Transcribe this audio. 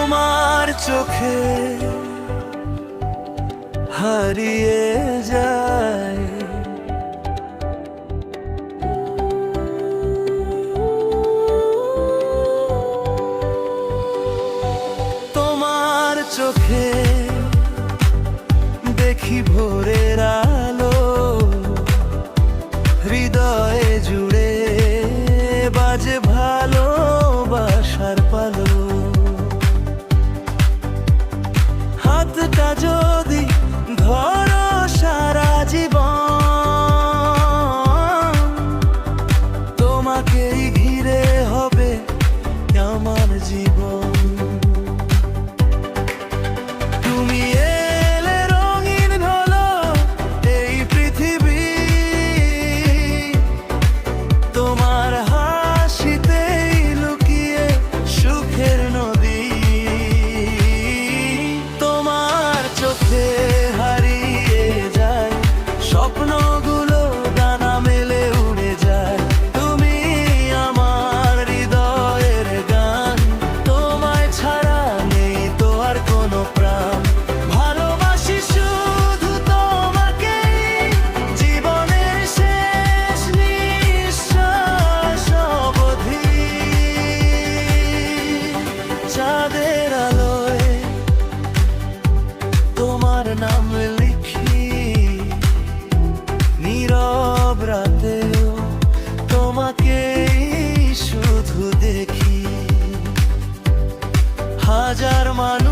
তোমার চোখে হারিয়ে যায়। তোমার চোখে দেখি ভোরের আলো, হৃদয়ে জুড়ে বাজে ভালোবাসার পালো। হাতটা যদি ধরো সারা জীবন, তোমাকেই ঘিরে হবে আমার জীবন। তুমি এলে রঙিন হলো এই পৃথিবী, তোমার হাসিতেই লুকিয়ে সুখের নদী। তোমার চোখে হারিয়ে যায় স্বপ্নগুলো, ডানা মেলে উড়ে যায়। তুমি আমার হৃদয়ের গান, তোমায় ছাড়া নেই তো আর কোনো প্রাণ। ভালোবাসি শুধু তোমাকেই, জীবনের শেষ নিঃশ্বাস অবধি। চাঁদের আলোয় তোমার নাম লিখি, নীরব রাতেও তোমাকেই শুধু দেখি। হাজার মানুষ